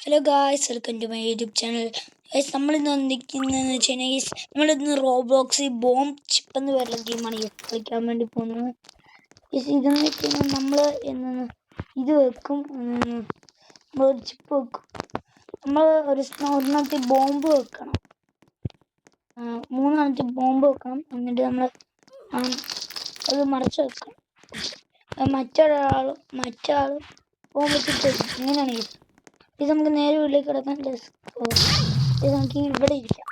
Hello guys, welcome to my YouTube channel. Guys, നമ്മളിന്ന് വന്നിരിക്കുന്നതെന്ന് വെച്ച് കഴിഞ്ഞാൽ ഗൈസ് നമ്മളിന്ന് റോബ്ലോക്സിൽ ബോംബ് ചിപ്പ് എന്ന് പറയുന്ന ഗെയിമാണ് കളിക്കാൻ വേണ്ടി പോകുന്നത്. ഗൈസ്, ഇതെന്ന് വെച്ച് കഴിഞ്ഞാൽ നമ്മൾ ഇത് വെക്കും, നമ്മളൊരു ചിപ്പ് വെക്കും. നമ്മൾ ഒരെണ്ണത്തിൽ ബോംബ് വെക്കണം, 3 ബോംബ് വെക്കണം. എന്നിട്ട് നമ്മൾ അത് മറച്ച് വെക്കണം. മറ്റാൾ ബോംബ് വെച്ചിട്ട് വെക്കും. അങ്ങനെയാണ് ഗൈസ്. ഇത് നമുക്ക് നേരെ ഉള്ളിലേക്ക് കിടക്കാൻ. ഇത് നമുക്ക് ഇവിടെ ഇരിക്കാം.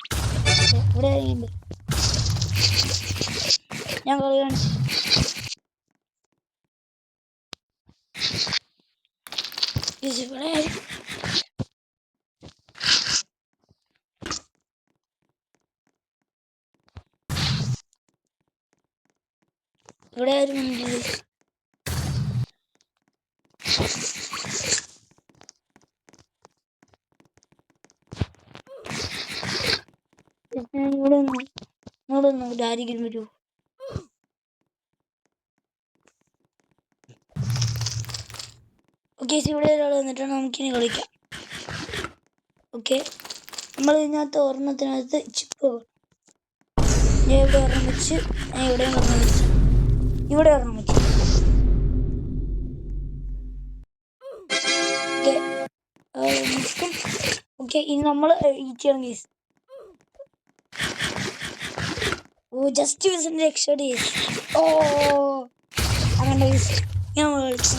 ഇവിടെ ഞാൻ കളി കാണിച്ചു. ഇവിടെ ആരും ഇവിടെ ആരെങ്കിലും വരൂ. ഓക്കെ, ഇവിടെ ഒരാൾ വന്നിട്ടാണ് നമുക്കിനി കളിക്കാം. ഓക്കെ, നമ്മൾ ഇതിനകത്ത് ഒരെണ്ണത്തിനകത്ത് ചിപ്പ് ഞാൻ ഇവിടെ ഒരെണ്ണം വെച്ച്, ഞാൻ ഇവിടെ ഒരെണ്ണം വെച്ച്, ഇവിടെ ഒരെണ്ണം വെച്ച്. ഓക്കെ, ഇനി നമ്മൾ ചെയ്യണം കേസ്. ഓ, ജസ്റ്റ് വിസിന്റെ രക്ഷയുടെ കേസ്. ഓ, അങ്ങനെ കേസ് ഞാൻ കളിച്ചു.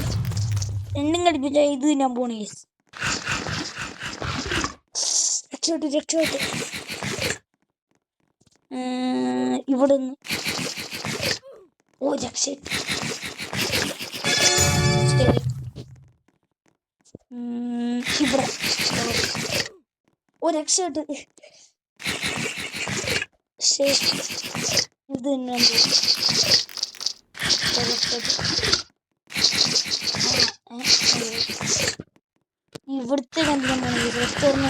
രണ്ടും കളിപ്പിച്ച ഇത് ഞാൻ പോണ കേസ്. രക്ഷപ്പെട്ടു. ഇവിടെ നിന്ന് ഓ രക്ഷപ്പെട്ടു. ഇവിടെ ഓ രക്ഷപ്പെട്ടു. ഇത് തന്നെ ഇവിടുത്തെ കണ്ടിട്ടാണ് തീർന്നു.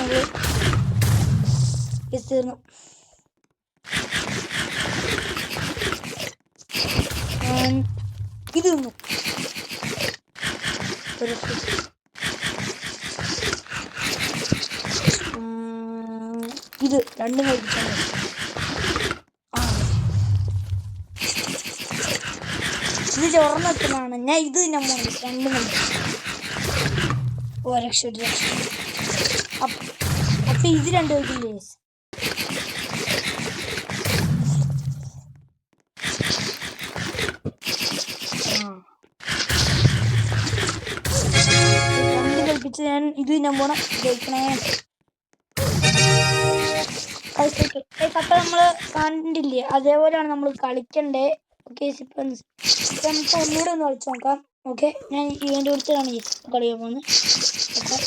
ഇത് തിന്നു. ഇത് രണ്ടും കഴിപ്പിച്ചാണ്. ഇത് ചോർന്നത്തിലാണ്. ഞാൻ ഇത് നമ്മൾ രണ്ടും കഴിച്ചു. ഓ രക്ഷപ്പെട്ടു. അപ്പൊ ഇത് രണ്ടു കഴിക്കില്ലേ? രണ്ട് കളിപ്പിച്ച് ഞാൻ ഇത് ഞാൻ പോണ ജയിക്കണേ. അപ്പൊ നമ്മള് കണ്ടില്ലേ, അതേപോലെയാണ് നമ്മൾ കളിക്കണ്ടേ. ഓക്കെ, ഇപ്പൊ നമുക്ക് ഒന്നുകൂടെ ഒന്ന് കളിച്ചു നോക്കാം. ഓക്കെ, ഞാൻ ഇതിൻ്റെ അടുത്താണ് കളിക്കാൻ പോകുന്നത്. ഓക്കെ,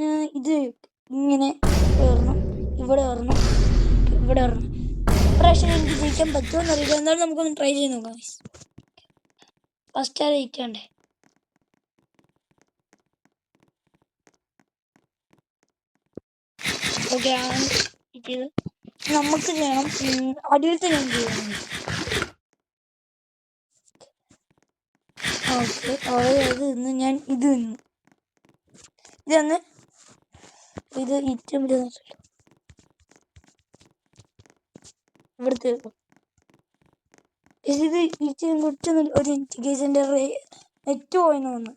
ഞാൻ ഇത് ഇങ്ങനെ വരണം, ഇവിടെ വരണം, ഇവിടെ വരണം. പ്രാവശ്യം എനിക്ക് ജയിക്കാൻ പറ്റുമോ എന്നറിയില്ല. എന്നാലും നമുക്കൊന്ന് ട്രൈ ചെയ്ത് നോക്കാം. ഫസ്റ്റ് ആ ജയിക്കണ്ടേ. ഓക്കെ, നമുക്ക് ചെയ്യണം. അടിയിലത്തെ ഞാൻ ചെയ്യണം. ഓക്കെ, അതായത് ഇന്ന് ഞാൻ ഇത് തിന്നു. ഇതന്ന് ഇത് ഏറ്റവും വലിയ ഇവിടുത്തെ ഇത് കുറച്ചൊന്നും ഒരു കേസിൻ്റെ നെറ്റ് പോയെന്ന് തോന്നുന്നു.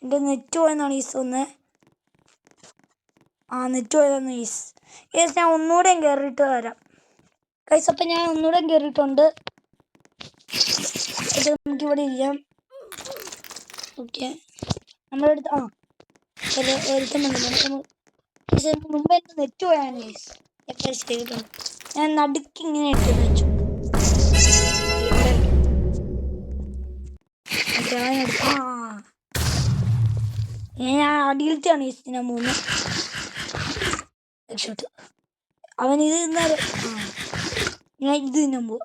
എൻ്റെ നെറ്റ് പോയെന്നാണ് ഈസ് തോന്നുന്നത്. നെറ്റ് പോയതാണ് ഈസ്. ഞാൻ ഒന്നുകൂടെ കയറിയിട്ട് വരാം ഗൈസ്. അപ്പം ഞാൻ ഒന്നുകൂടെ കയറിയിട്ടുണ്ട്. നമുക്കിവിടെ ഇരിക്കാം. ഓക്കെ, നമ്മളെടുത്ത് മുമ്പ് എൻ്റെ നെറ്റ് പോയാണ് ഗൈസ്. എപ്പോഴും ചെയ്തിട്ടുണ്ട്. ഞാൻ നടുക്ക് ഇങ്ങനെ ഇട്ട് വെച്ചു. ഞാൻ അടിയിലത്തെയാണ് ഗൈസ് ഞാൻ പോകുന്നത്. രക്ഷപ്പെട്ടു. അവൻ ഇത് തിന്നാലും ഞാൻ ഇത് തിന്നാൻ പോവാ.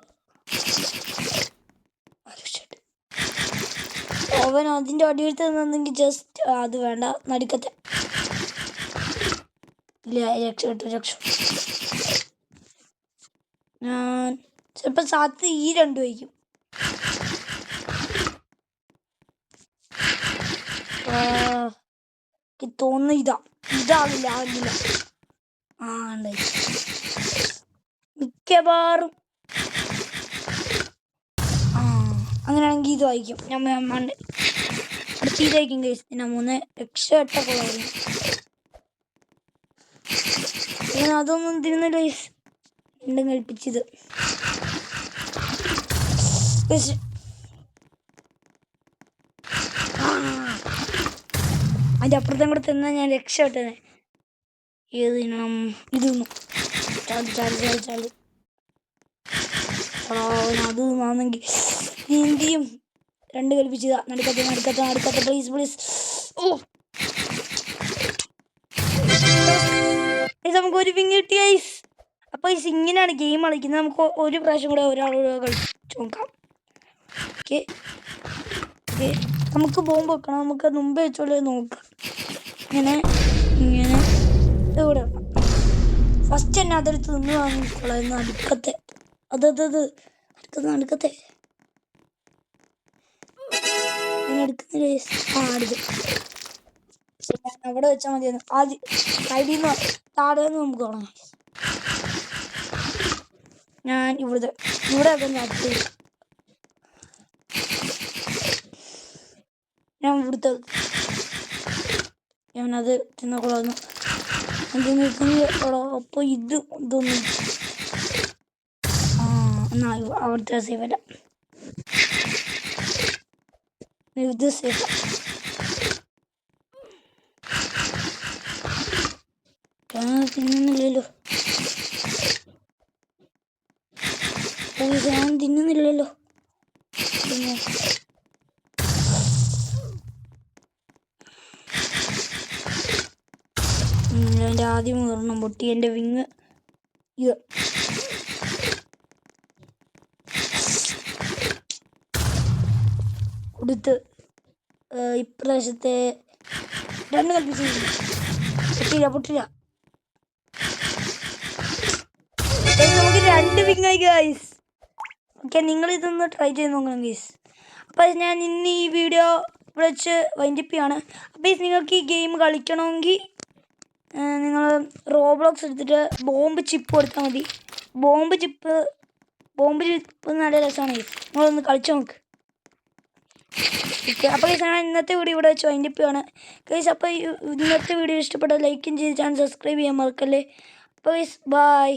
അവൻ അതിൻ്റെ അടിയെടുത്ത് നിന്നെങ്കിൽ ജസ്റ്റ് അത് വേണ്ട, നടുക്കത്തെ ഇല്ല. രക്ഷപ്പെട്ടു. ഞാൻ ചിലപ്പോൾ സാത്ത് ഈ രണ്ടു വയ്ക്കും. തോന്നുന്നു ഇതാവില്ല ഉണ്ട് മിക്കവാറും. അങ്ങനെയാണെങ്കിൽ ഇത് വായിക്കും. ഞാൻ അടുത്ത് ഇതായിരിക്കും കേസ്. ഞാൻ 3 രക്ഷപ്പെട്ടൊക്കെ വായിക്കും. അതൊന്നും തിരുന്നില്ല കേസ്. രണ്ടും കഴിപ്പിച്ചത് അതിൻ്റെ അപ്പുറത്തും കൂടെ തിന്നാൽ ഞാൻ രക്ഷപ്പെട്ടത്. ഏത് തിന്നണം? ഇത് തിന്നു. ചാടി അത് തിന്നാണെങ്കിൽ നീന്തിയും 2 കൽപ്പിച്ചതാ. നടുക്കത്തെ പ്ലീസ്. നമുക്ക് ഒരു വിങ് കിട്ടി ഗൈസ്. അപ്പോൾ ഇങ്ങനെയാണ് ഗെയിം കളിക്കുന്നത്. നമുക്ക് ഒരു പ്രാവശ്യം കൂടെ ഒരാളോട് കളിച്ച് നോക്കാം. ഓക്കെ, നമുക്ക് ബോംബ് വെക്കണം. നമുക്ക് മുമ്പേ വെച്ചോളൂ നോക്കാം. ഇങ്ങനെ ഇവിടെ ഫസ്റ്റ് തന്നെ അതെടുത്ത് നിന്ന് വാങ്ങിക്കൊള്ളായിരുന്നു. അടുക്കത്തെ അടുക്കത്തെ എടുക്കുന്നില്ലേ? അടുത്ത് അവിടെ വെച്ചാൽ മതിയായിരുന്നു. ആദ്യം സൈഡിൽ നിന്ന് താഴെ നിന്ന് നമുക്ക് തുടങ്ങാം. ഞാൻ ഇവിടെ അടുത്ത് ഞാൻ ഇവിടുത്തെ ഞാനത് തിന്നക്കൊള്ളായിരുന്നു. അപ്പോൾ ഇതൊന്നും എന്നാ അവിടുത്തെ സേഫല്ല. ഇത് സേഫ്. തിന്നുന്നില്ലല്ലോ. ഞാൻ തിന്നുന്നില്ലല്ലോ. എൻ്റെ ആദ്യം ഒരെണ്ണം പൊട്ടി. എൻ്റെ വിങ് ഇത് കൊടുത്ത് ഇപ്രാവശ്യത്തെ 2 കൽപ്പിച്ചു. പൊട്ടില്ല. നമുക്ക് 2 വിങ്ങായി ഗൈസ്. ഓക്കെ, നിങ്ങളിതൊന്ന് ട്രൈ ചെയ്ത് നോക്കണം ഗൈസ്. അപ്പോൾ ഞാൻ ഇന്ന് ഈ വീഡിയോ വെച്ച് വൈൻഡപ്പ് ചെയ്യാണ്. അപ്പോൾ നിങ്ങൾക്ക് ഈ ഗെയിം കളിക്കണമെങ്കിൽ നിങ്ങൾ റോബ്ലോക്സ് എടുത്തിട്ട് ബോംബ് ചിപ്പ് കൊടുത്താൽ മതി. ബോംബ് ചിപ്പ് നല്ല രസമാണ് ഗൈസ്. നിങ്ങളൊന്ന് കളിച്ചു നോക്ക്. ഓക്കെ, അപ്പോൾ ഗൈസ് ഞാൻ ഇന്നത്തെ വീഡിയോ ഇവിടെ വെച്ച് വൈൻഡപ്പ് ചെയ്യാണ് ഗൈസ്. അപ്പോൾ ഇന്നത്തെ വീഡിയോ ഇഷ്ടപ്പെട്ട ലൈക്കും ചെയ്ത് ചാനൽ സബ്സ്ക്രൈബ് ചെയ്യാൻ മറക്കല്ലേ. അപ്പോൾ ഗൈസ് ബൈ.